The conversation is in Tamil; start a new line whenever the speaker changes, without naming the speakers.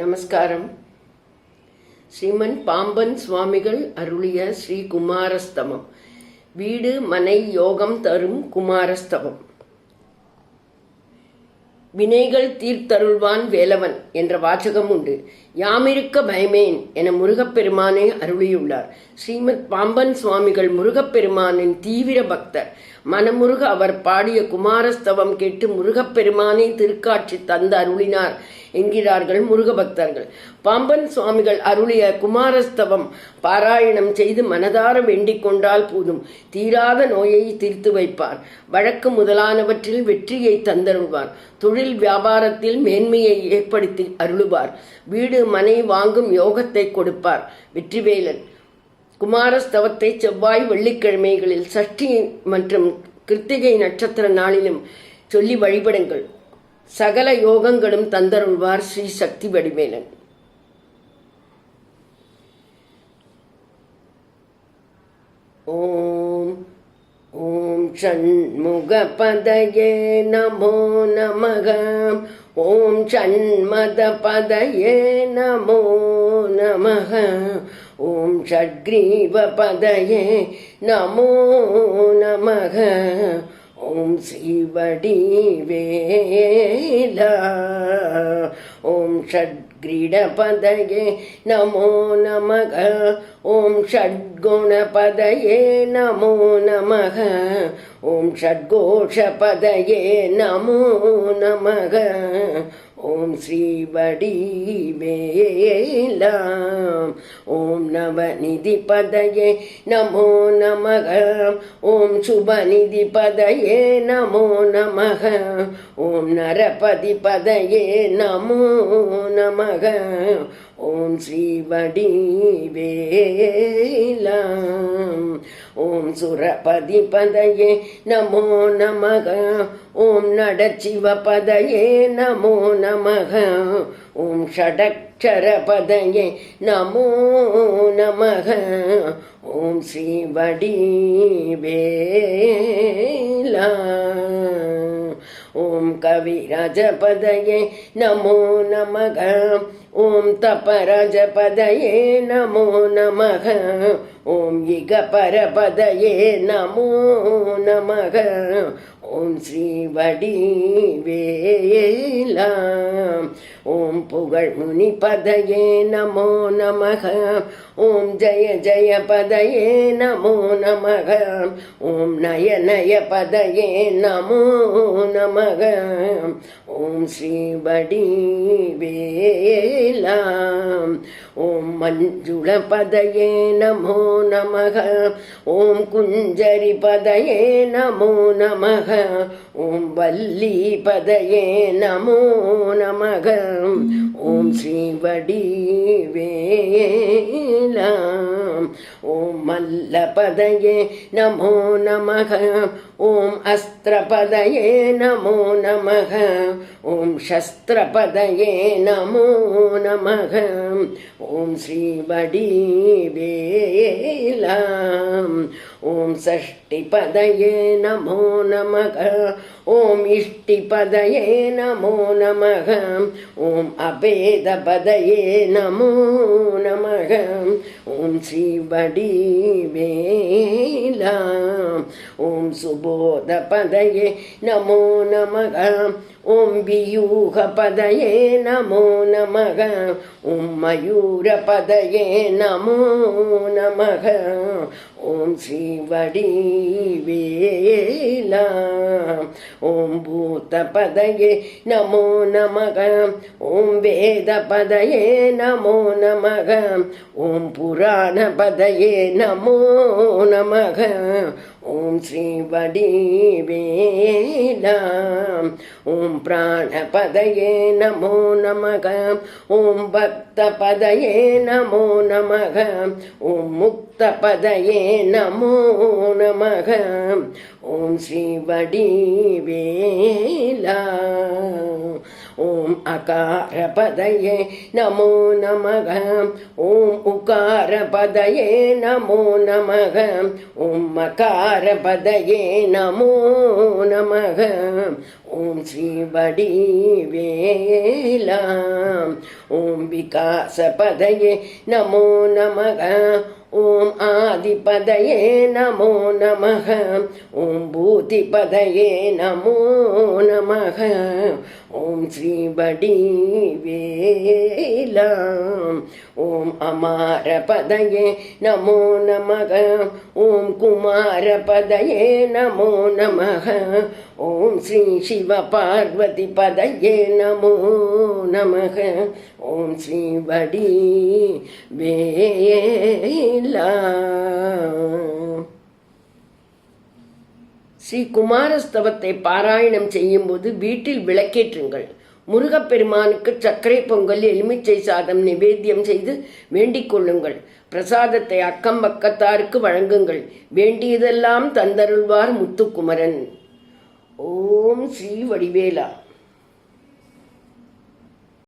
நமஸ்காரம். ஸ்ரீமன் பாம்பன் சுவாமிகள் அருளிய ஸ்ரீ குமாரஸ்தவம். வீடு மனை யோகம் தரும் குமாரஸ்தவம். வினைகள் தீர்த்தருள்வான் வேலவன் என்ற வாசகம் உண்டு. யாமிருக்க பயமேன் என முருகப்பெருமானே அருளியுள்ளார். ஸ்ரீமத் பாம்பன் சுவாமிகள் முருகப்பெருமானின் தீவிர பக்தர். மனமுருக அவர் பாடிய குமாரஸ்தவம் கேட்டு முருகப்பெருமானே திருக்காட்சி தந்து அருளினார் என்கிறார்கள் முருக பக்தர்கள். பாம்பன் சுவாமிகள் அருளிய குமாரஸ்தவம் பாராயணம் செய்து மனதார வேண்டிக் கொண்டால் போதும், தீராத நோயை தீர்த்து வைப்பார். வழக்கு முதலானவற்றில் வெற்றியை தந்தருள்வார். தொழில் வியாபாரத்தில் மேன்மையை ஏற்படுத்தி அருளுவார். வீடு மனை வாங்கும் யோகத்தை கொடுப்பார். வெற்றிவேலன். குமாரஸ்தவத்தை செவ்வாய் வெள்ளிக்கிழமைகளில் சஷ்டி மற்றும் கிருத்திகை நட்சத்திர நாளிலும் சொல்லி வழிபடுங்கள். சகல யோகங்களும் தந்தருள்வார் ஸ்ரீ சக்தி வடிவேலன். ஓம் ஓம் ஷண்முகபதயே நமோ நமக. ஓம் ஷண்மதபதயே நமோ நமக. ஓம் ஷட்கிரீவபதயே நமோ நமக. ஓம் ஸ்ரீவடிவேலா. ஓம் ஷட்கிரீடபதயே நமோ நமக. ஓம் ஷட்குணபதயே நமோ நமக. ஓம் ஷட்கோஷபதயே நமோ நமக. ஓம் ஸ்ரீவடிவேலா. ஓம் நவநிதிபதயே நமோ நமக. ஓம் சுபநிதிபதயே நமோ நமக. ஓம் நரபதிபதயே நமோ நமக. ஓம் ஸ்ரீவடிவேலா. ஓம் சுரபதிபதயே நமோ நமக. ஓம் நடச்சிவபதயே நமோ நமக. ஓம் ஷடக்ஷரபதயே நமோ நமக. ஓம் ஸ்ரீவடிவேலா. ஓம் கவிராஜபதயே நமோ நமக. ஓம் தபராஜபதயே நமோ நமக. ஓம் யிகபரபதயே நமோ நமக. ஓம் ஸ்ரீவடிவேலா. ஓம் புகழ்முனிபதயே நமோ நமக. ஓம் ஜய ஜய பதயே நமோ நமக. ஓம் நயநய பதயே நமோ நமக. ஓம் ஸ்ரீவடிவேலா. ஓம் மஞ்சுளபதயே நமோ நமக. ஓம் குஞ்சரிபதயே நமோ நமக. ஓம் வல்லிபதயே நமோ நமக. ஓம் ஸ்ரீவடிவேலா. ஓம் மல்லபதயே நமோ நமக. ஓம் அஸ்திரபதயே நமோ நமக. ஓம் சஸ்திரபதயே நமோ நமக. ஓம் ஸ்ரீவடிவேலா. ஓம் சஷ்டிபதயே நமோ நமக. ஓம் இஷ்டிபதயே நமோ நமக. ஓம் அபேதபதயே நமோ நமக. ஓம் ஸ்ரீவடிவேலா. ஓம் சுபோதபதயே நமோ நமக. ஓம் வியூகபதயே நமோ நமக. ஓம் மயூரபதயே நமோ நமக. ஓம் ஸ்ரீவடிவேலா. ஓம் பூதபதயே நமோ நமக. ஓம் வேதபதயே நமோ நமக. ஓம் புராணபதயே நமோ நமக. ஓம் ஸ்ரீவடிவேலா. ஓம் பிராணபதயே நமோ நமக. ஓம் பக்தபதயே நமோ நமக. ஓம் முக்தபதயே நமோ நமக. ஓம் ஸ்ரீவடிவேலா. ஓம் அகாரபதயே நமோ நமக. ஓம் உகாரபதயே நமோ நமக. ஓம் மகாரபதயே நமோ நமக. ஓம் ஸ்ரீ வடிவேலா. ஓம் விகாசபதயே நமோ நமக. ஓம் ஆதிபதயே நமோ நமக. ஓம் பூதிபதயே நமோ நமக. ஓம் ஸ்ரீ வடிவேலா. ஓம் அமாரபதயே நமோ நமக. ஓம் குமாரபதயே நமோ நமக. ஓம் ஸ்ரீ சிவ பார்வதி பதயே நமோ நமக. ஓம் ஸ்ரீ வடிவேலா. ஸ்ரீ குமாரஸ்தவத்தை பாராயணம் செய்யும்போது வீட்டில் விளக்கேற்றுங்கள். முருகப்பெருமானுக்கு சர்க்கரை பொங்கல், எலுமிச்சை சாதம் நிவேத்தியம் செய்து வேண்டிக் கொள்ளுங்கள். பிரசாதத்தை அக்கம் பக்கத்தாருக்கு வழங்குங்கள். வேண்டியதெல்லாம் தந்தருள்வார் முத்துக்குமரன். ஓம் ஸ்ரீ வடிவேலா.